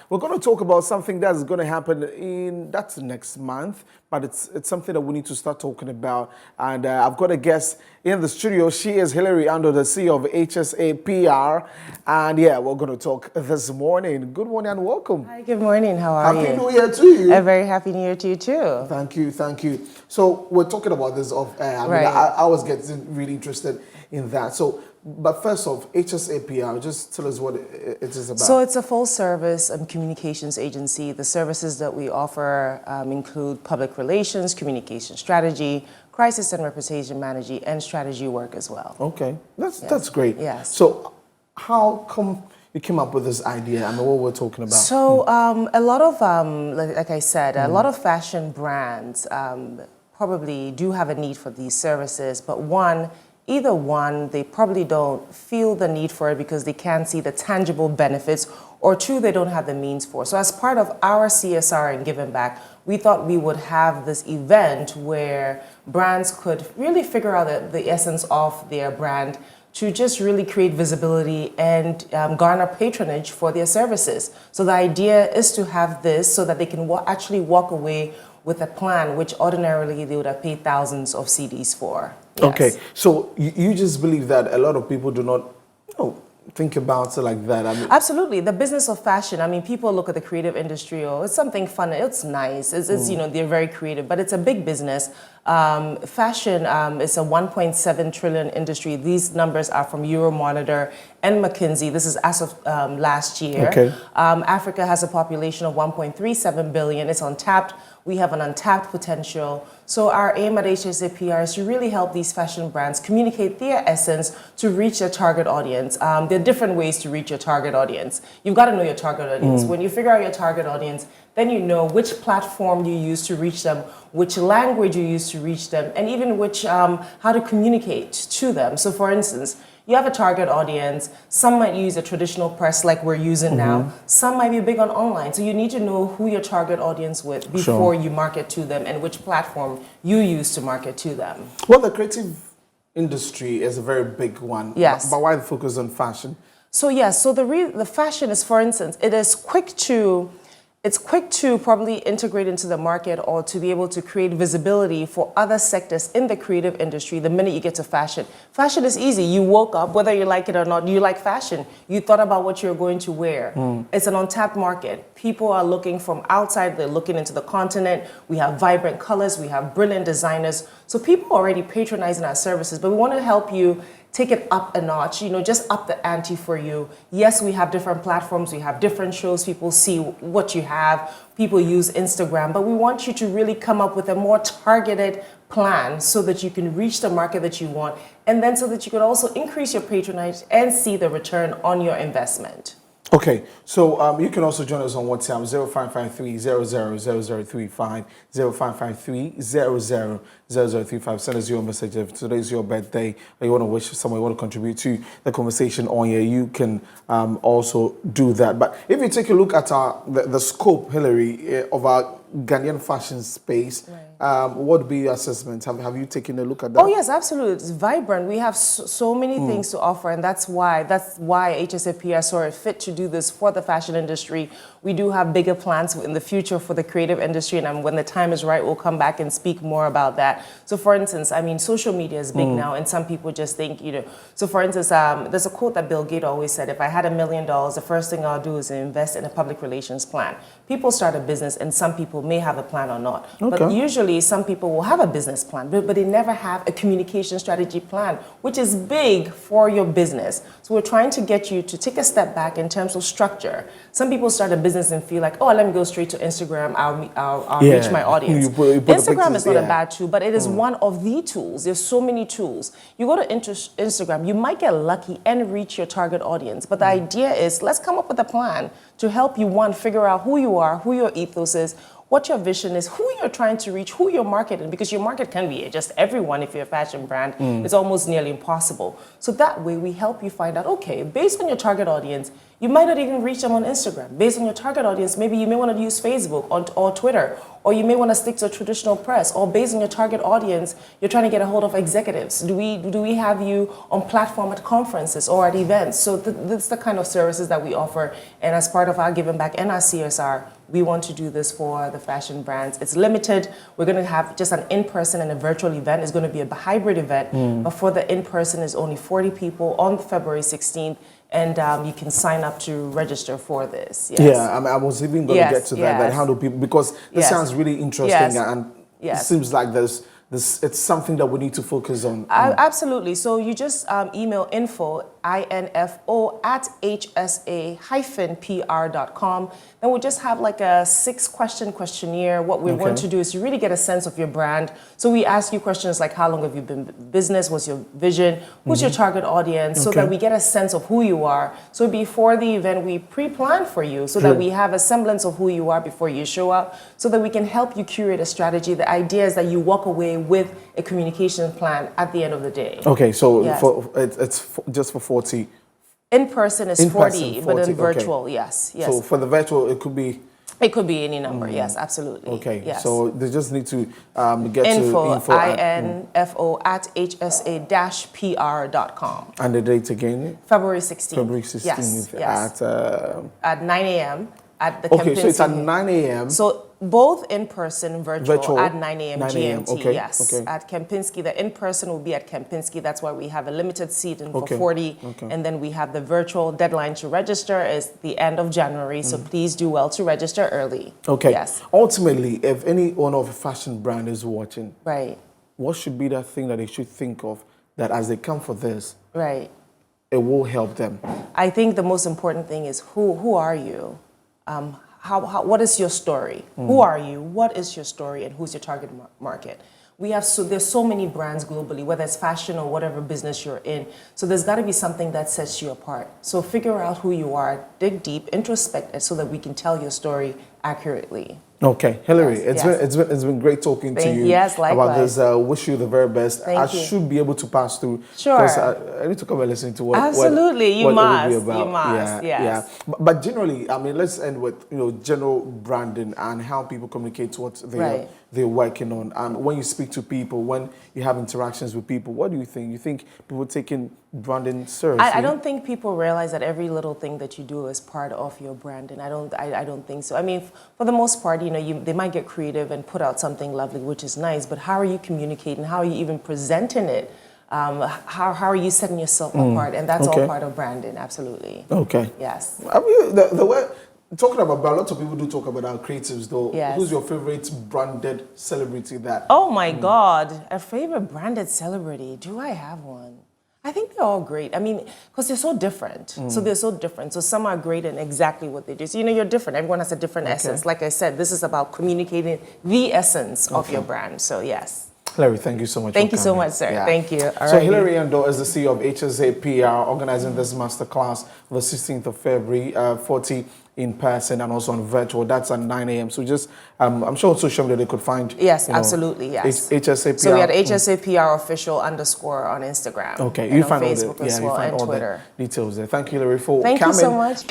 We're going to talk about something that's going to happen that's next month, but it's something that we need to start talking about. And I've got a guest in the studio. She is Hilary Andoh, the CEO of HSA PR. And yeah, we're going to talk this morning. Good morning and welcome. Hi, good morning. How are you? Happy New Year to you. A very happy New Year to you too. Thank you, thank you. So we're talking about this off air. I was getting really interested in that. So, but first off, HSA PR, just tell us what it is about. So it's a full service communications agency. The services that we offer include public relations, communication strategy, crisis and reputation management, and strategy work as well. Okay, that's great. Yes. So how come you came up with this idea? I mean, what we're talking about? So a lot of, like I said, a lot of fashion brands probably do have a need for these services, but either one, they probably don't feel the need for it because they can't see the tangible benefits, or two, they don't have the means for. So as part of our CSR and giving back, we thought we would have this event where brands could really figure out the essence of their brand to just really create visibility and garner patronage for their services. So the idea is to have this so that they can actually walk away with a plan which ordinarily they would have paid thousands of CDs for. Yes. Okay, so you just believe that a lot of people do not think about it like that? I mean, absolutely. The business of fashion, I mean, people look at the creative industry, it's something fun, it's nice, it's you know, they're very creative, but it's a big business. Fashion is a 1.7 trillion industry. These numbers are from Euromonitor and McKinsey. This is as of last year. Okay. Africa has a population of 1.37 billion. It's untapped. We have an untapped potential. So our aim at HSA PR is to really help these fashion brands communicate their essence to reach their target audience. There are different ways to reach your target audience. You've got to know your target audience. When you figure out your target audience, then you know which platform you use to reach them, which language you use to reach them, and even which how to communicate to them. So for instance, you have a target audience. Some might use a traditional press like we're using now. Some might be big on online. So you need to know who your target audience with before you market to them and which platform you use to market to them. Well, the creative industry is a very big one. Yes. But why the focus on fashion? So yes, so the fashion is, for instance, it's quick to probably integrate into the market or to be able to create visibility for other sectors in the creative industry the minute you get to fashion. Fashion is easy. You woke up, whether you like it or not, you like fashion. You thought about what you're going to wear. It's an untapped market. People are looking from outside, they're looking into the continent. We have vibrant colors, we have brilliant designers. So people are already patronizing our services, but we want to help you take it up a notch, you know, just up the ante for you. Yes, we have different platforms, we have different shows, people see what you have, people use Instagram, but we want you to really come up with a more targeted plan so that you can reach the market that you want, and then so that you can also increase your patronage and see the return on your investment. Okay, so you can also join us on WhatsApp 0553 000035 0553 000035. Send us your message. If today's your birthday or you want to wish someone, you want to contribute to the conversation on here, you can also do that. But if you take a look at the scope, Hilary, of our Ghanaian fashion space, what would be your assessment? Have you taken a look at that? Oh yes, absolutely. It's vibrant. We have so many things to offer, and that's why HSA PR saw it fit to do this for the fashion industry. We do have bigger plans in the future for the creative industry, and when the time is right, we'll come back and speak more about that. So for instance, I mean, social media is big now, and some people just think, you know, so for instance, there's a quote that Bill Gates always said, if I had $1 million, the first thing I'll do is invest in a public relations plan. People start a business, and some people may have a plan or not. Okay. But usually some people will have a business plan, but they never have a communication strategy plan, which is big for your business. So we're trying to get you to take a step back in terms of structure. Some people start a business and feel like, oh, let me go straight to Instagram, I'll reach my audience. Instagram is not a bad tool, but it is one of the tools. There's so many tools. You go to Instagram, you might get lucky and reach your target audience, but the idea is, let's come up with a plan to help you, one, figure out who you are, who your ethos is, what your vision is, who you're trying to reach, who you're marketing, because your market can be just everyone. If you're a fashion brand, it's almost nearly impossible. So that way we help you find out, okay, based on your target audience, you might not even reach them on Instagram. Based on your target audience, maybe you may want to use Facebook or Twitter, or you may want to stick to traditional press, or based on your target audience, you're trying to get a hold of executives. Do we have you on platform at conferences or at events? So that's the kind of services that we offer. And as part of our giving back and our CSR, we want to do this for the fashion brands. It's limited. We're going to have just an in-person and a virtual event. It's going to be a hybrid event, but for the in-person is only 40 people on February 16th. And you can sign up to register for this. Yes. Yeah, I was even going to get to that. That how do people? Because this sounds really interesting, and it seems like it's something that we need to focus on. Absolutely. So you just email info at hsa-pr.com. Then we'll just have like a 6-question questionnaire. What we want to do is to really get a sense of your brand. So we ask you questions like, how long have you been in business? What's your vision? Who's your target audience? So that we get a sense of who you are. So before the event, we pre-plan for you so that we have a semblance of who you are before you show up, so that we can help you curate a strategy. The idea is that you walk away with a communication plan at the end of the day. Okay, so it's just for 40. In person is 40, but in virtual, yes. So for the virtual, it could be? It could be any number, yes, absolutely. Okay, yes. so they just need to get info at hsa-pr.com. And the date again? February 16th. February 16th at 9 a.m. at the Okay, so it's at 9 a.m. So both in-person and virtual at 9 a.m. 9 a.m. GMT, Okay, yes. okay. At Kempinski, the in-person will be at Kempinski. That's why we have a limited seating for 40. And then we have the virtual deadline to register is the end of January. So please do well to register early. Okay. Yes. Ultimately, if any owner of a fashion brand is watching, right, what should be the thing that they should think of that as they come for this, right, it will help them? I think the most important thing is who are you? What is your story? Who are you? What is your story? And who's your target market? There's so many brands globally, whether it's fashion or whatever business you're in. So there's got to be something that sets you apart. So figure out who you are, dig deep, introspect, so that we can tell your story accurately. Okay, Hillary, it's been great talking to you about this. Wish you the very best. I should be able to pass through. Sure. Because I need to come and listen to what Absolutely, what you must. it will be about. You must. Yeah, yes. yeah. But generally, I mean, let's end with general branding and how people communicate what they're working on. And when you speak to people, when you have interactions with people, what do you think? You think people taking branding seriously? I don't think people realize that every little thing that you do is part of your branding. I don't think so. I mean, for the most part, they might get creative and put out something lovely, which is nice, but how are you communicating? How are you even presenting it? How are you setting yourself apart? And that's all part of branding, absolutely. Okay. Yes. I mean, the way, talking about brand, lots of people do talk about our creatives though. Yes. Who's your favorite branded celebrity that? Oh my God, a favorite branded celebrity. Do I have one? I think they're all great. I mean, because they're so different. So they're so different. So some are great in exactly what they do. So, you're different. Everyone has a different essence. Like I said, this is about communicating the essence of your brand. So, yes. Hillary, thank you so much. Thank you so much, sir. Yeah. Thank you. So Hillary Andoh is the CEO of HSA PR, organizing this masterclass on the 16th of February, 40 in person and also on virtual. That's at 9 a.m. So just, I'm sure on social media they could find. Yes, absolutely, yes. HSA PR. So we had HSA PR official _ on Instagram. Okay, and you on find Facebook all the, as well, you find and all Twitter. the details there. Thank you, Hillary, for coming. Thank you so much.